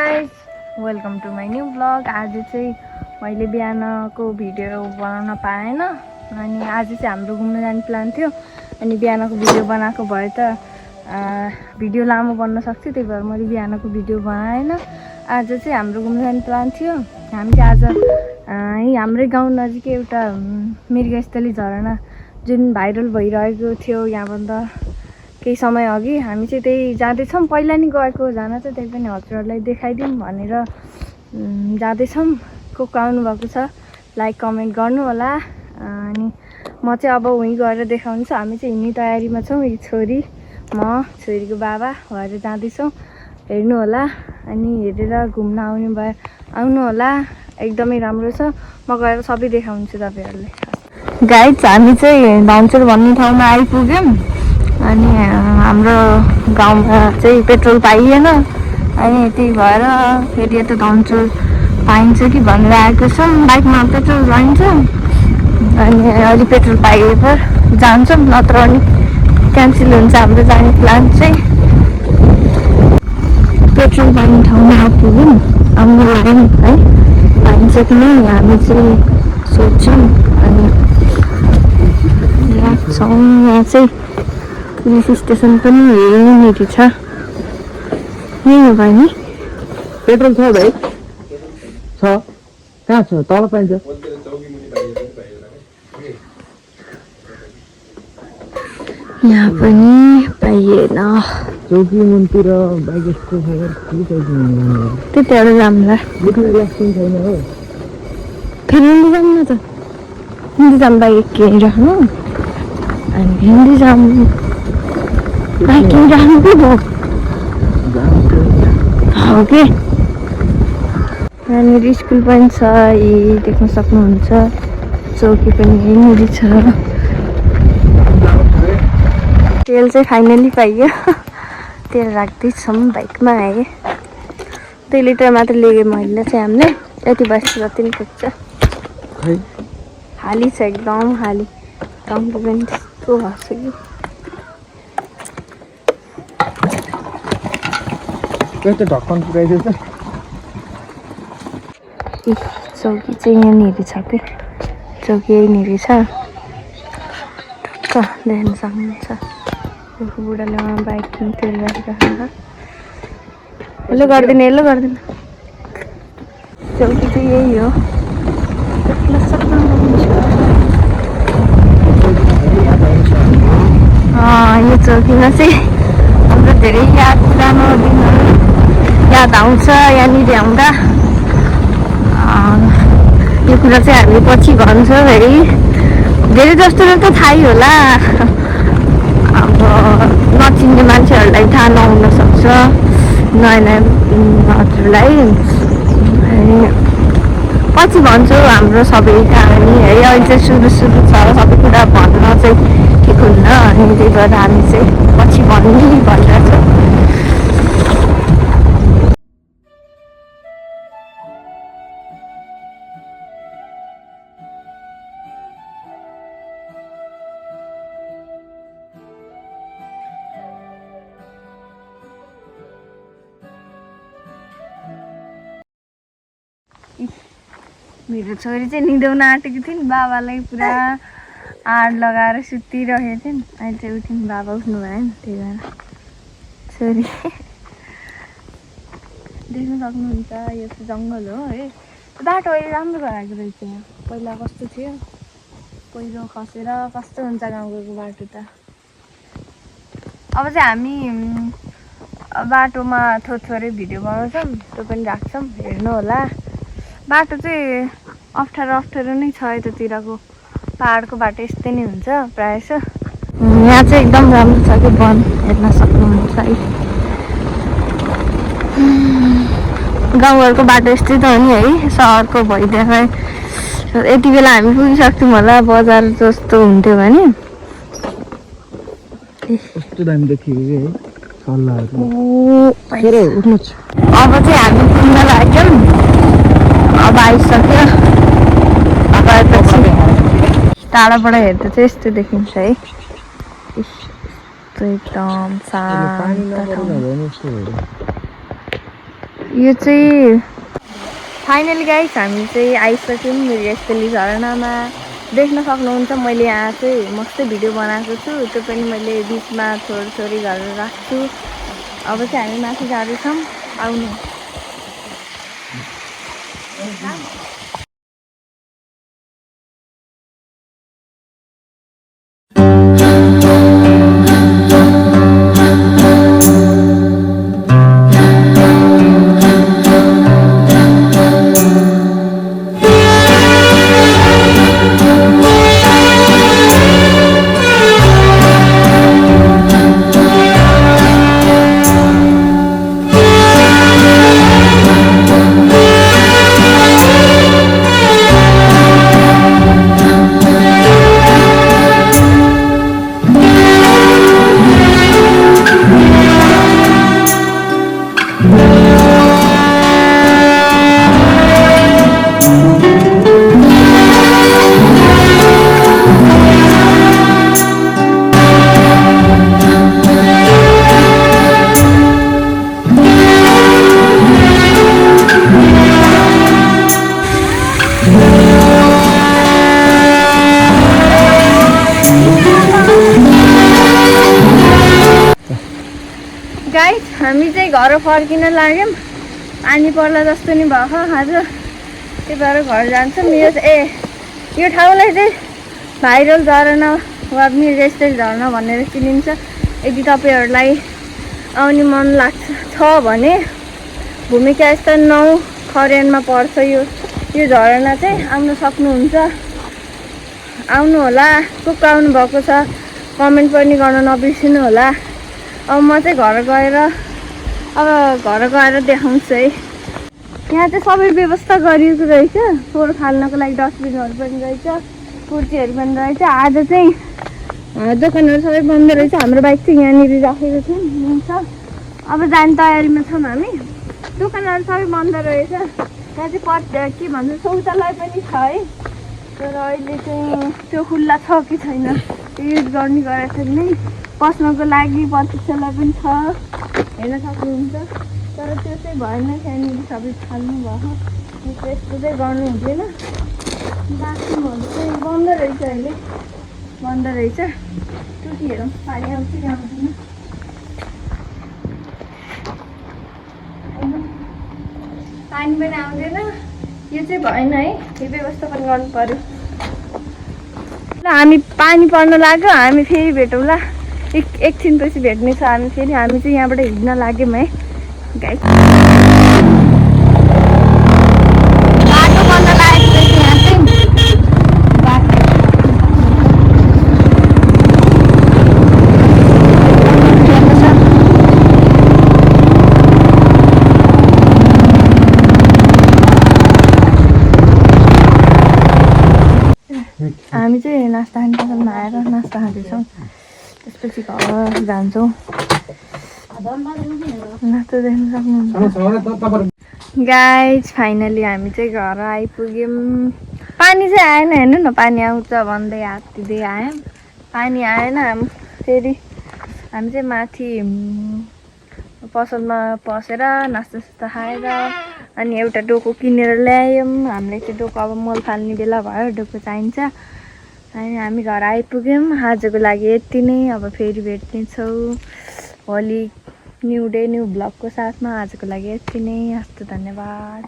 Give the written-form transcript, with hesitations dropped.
Guys, welcome to my new blog. आज चाहिँ मैले बिहानको भिडियो बनाउन पाएन अनि आज चाहिँ हाम्रो घुम्न जाने प्लान थियो अनि बिहानको भिडियो बनाएको भए त भिडियो लामो बन्न सक्थ्यो, त्यही भएर मैले बिहानको भिडियो बनाएन। आज चाहिँ हाम्रो घुम्न जाने प्लान थियो। हामी चाहिँ आज यही हाम्रै गाउँ नजिक एउटा मृगस्थली झरना जुन भाइरल भइरहेको थियो यहाँभन्दा केही समय अघि हामी चाहिँ त्यही जाँदैछौँ। पहिला नि गएको जान चाहिँ त्यही पनि हजुरहरूलाई देखाइदिउँ भनेर जाँदैछौँ। को आउनु भएको छ लाइक कमेन्ट गर्नु होला। अनि म चाहिँ अब उहीँ गएर देखाउने छु। हामी चाहिँ हिँड्ने तयारीमा छौँ। यो छोरी म छोरीको बाबा भएर जाँदैछौँ, हेर्नु होला। अनि हेरेर घुम्न आउनु होला, एकदमै राम्रो छ। म गएर सबै देखाउँछु तपाईँहरूलाई। गाइज, हामी चाहिँ धनचुर भन्ने ठाउँमा आइपुग्यौँ अनि हाम्रो गाउँमा चाहिँ पेट्रोल पाइएन अनि त्यही भएर फेरि यता धनचुर पाइन्छ कि भनेर आएको छौँ। बाइकमा पेट्रोल पाइन्छ अनि अलि पेट्रोल पाइए जान्छौँ, नत्र अनि क्यान्सल हुन्छ हाम्रो जाने प्लान चाहिँ। पेट्रोल पाइने ठाउँमा आइपुग्यौँ, आउनु लाग्यो है, पाइन्छ कि नै हामी चाहिँ सोध्छौँ अनि लाग्छौँ। यहाँ चाहिँ पुलिस स्टेसन पनि यहीँनिर छ। यही हो भाइ नि? पेट्रोल छ भाइ? छ। कहाँ छ? तल पाइन्छ। यहाँ पनि पाइएन। चौकी मुनतिर बाइक यस्तो छ त्यतिबाट जाम्ला। छैन हो। फेरि हिँड्दै जाऊँ न त। हिँड्दै जाऊँ, बाइक किनिराख्नु अनि हिँड्दै जाऊँ। बाइक किनिराख्नु पो भयो हो कि? यहाँनिर स्कुल पनि छ, यी देख्न सक्नुहुन्छ। चौकी पनि यहीँनिर छ। तेल चाहिँ फाइनली पाइयो। तेल राख्दैछौँ बाइकमा है। 2 लिटर मात्र लिएँ मैले चाहिँ। हामीले यति बस्छ जति पनि पुग्छ। खाली छ, एकदम खाली। टङ्की पनि त्यस्तो भएको छ कि कस्तो ढक्कन पुऱ्याइदिएछ। चौकी चाहिँ यहाँनिर छ कि? चौकी यहीँनिर छ, टक्क देख्न सक्नुहुन्छ। बुढाले उहाँ बाइक तेल राखिराख्नु। यसो गर्दैन, यसो गर्दैन। चौकी चाहिँ यही हो, देख्न सक्नुहुन्छ। यो चौकीमा चाहिँ हाम्रो धेरै पुरानो दिनहरू याद आउँछ यहाँनिर आउँदा। यो कुरा चाहिँ हामी पछि भन्छौँ है। धेरै जस्तोले त थाहै होला, अब नचिन्ने मान्छेहरूलाई थाहा नहुन सक्छ, नयाँ नयाँहरूलाई। पछि भन्छौँ हाम्रो सबै कहानी है। अहिले चाहिँ सुरु छ, सबै कुरा भन्न चाहिँ ठिक हुन्न अनि त्यही भएर हामी चाहिँ पछि भनिरहेको छौँ। मेरो छोरी चाहिँ निदाउन आँटेको थियो नि, बाबालाई पुरा आड लगाएर सुतिरहेको थियो नि। अहिले चाहिँ उठ्यो नि, बाबा उठ्नु भयो नि, त्यही भएर छोरी देख्न सक्नुहुन्छ। यो चाहिँ जङ्गल हो है। बाटो अहिले राम्रो गराएको रहेछ। यहाँ पहिला कस्तो थियो, पहिरो खसेर कस्तो हुन्छ गाउँको बाटो त। अब चाहिँ हामी बाटोमा थोरै भिडियो बनाउँछौँ, त्यो पनि राख्छौँ, हेर्नु होला। बाटो चाहिँ अप्ठ्यारो नै छ यतातिरको। पाहाडको बाटो यस्तै नै हुन्छ प्रायः जसो। यहाँ चाहिँ एकदम राम्रो छ कि वन, हेर्न सक्नुहुन्छ है। गाउँघरको बाटो यस्तै त हो नि है, सहरको भइदिएर यति बेला हामी पुगिसक्थ्यौँ होला बजार जस्तो हुन्थ्यो भने। कस्तो दामी देखियो कि है सल्लाहहरू। अब चाहिँ हामी पुग्न लाग्यौँ। अब आइसक्यो। अब आएपछि टाढाबाट हेर्दा चाहिँ यस्तो देखिन्छ है। यस्तो एकदम शान्त ठाउँ। यो चाहिँ फाइनली गाइस हामी चाहिँ आइसक्यौँ रेस्टली झरनामा। देख्न सक्नुहुन्छ मैले यहाँ चाहिँ मस्तै भिडियो बनाएको छु, त्यो पनि मैले बिचमा छोरी गरेर राख्छु। अब चाहिँ हामी माथि जाँदैछौँ, आउनु। गाइस हामी चाहिँ घर फर्किन लाग्यौँ। पानी पर्ला जस्तो नि भयो आज, त्यही भएर घर जान्छौँ। यो ठाउँलाई चाहिँ भाइरल झरना वा मिरजेस्टेल झरना भनेर चिनिन्छ। यदि तपाईँहरूलाई आउने मन लाग्छ भने भूमिका स्थान 9 खरेनमा पर्छ यो झरना चाहिँ, आउन सक्नुहुन्छ। आउनु होला। को आउनु भएको छ कमेन्ट पनि गर्न नबिर्सिनु होला। अब म चाहिँ घर गएर देखाउँछु है। यहाँ चाहिँ सबै व्यवस्था गरिएको रहेछ। फोहोर फाल्नको लागि डस्टबिनहरू पनि रहेछ, कुर्सीहरू पनि रहेछ। आज चाहिँ दोकानहरू सबै बन्द रहेछ। हाम्रो बाइक चाहिँ यहाँनिर राखेको छ। अब जाने तयारीमा छौँ हामी। दोकानहरू सबै बन्द रहेछ। यहाँ चाहिँ के भन्छ शौचालय पनि छ है, तर अहिले चाहिँ त्यो खुल्ला छ कि छैन युज गर्ने गरेको छैन नै। पस्नको लागि प्रतीक्षालाई पनि छ, हेर्न सक्नुहुन्छ। तर त्यो चाहिँ भएन, त्यहाँनिर सबै फाल्नु भयो। त्यस्तो चाहिँ गर्नु हुँदैन। बाथरुमहरू चाहिँ बन्द रहेछ, अहिले बन्द रहेछ। टुटी हेरौँ पानी आउँछ कि आउँदैन। पानी पनि आउँदैन। यो चाहिँ भएन है, यो व्यवस्था पनि गर्नु पर्यो। ल हामी पानी पर्न लाग्यो, हामी फेरि भेटौँला। एकछिनपछि भेट्ने छ हामी फेरि। हामी चाहिँ यहाँबाट हिँड्न लाग्यौँ है गाइस। बाटो बन्द लागेको रहेछ यहाँ चाहिँ। हामी चाहिँ नास्ता खाने पसलमा आएर नास्ता खाँदैछौँ, त्यसपछि घर जान्छौँ। नास्ता देख्न सक्नुहुन्छ गाइस। फाइनली हामी चाहिँ घर आइपुग्यौँ। पानी चाहिँ आएन, हेर्नु न पानी आउँछ भन्दै हात दिँदै आयौँ। पानी आएन। फेरि हामी चाहिँ माथि पसलमा पसेर नास्ता खाएर अनि एउटा डोको किनेर ल्यायौँ। हामीलाई चाहिँ डोको अब मल फाल्ने बेला भयो, डोको चाहिन्छ। अनि हामी घर आइपुग्यौँ। आजको लागि यति नै। अब फेरि भेट्नेछौँ भोलि न्यू डे न्यू ब्लगको साथमा। आजको लागि यति नै। हस्त धन्यवाद।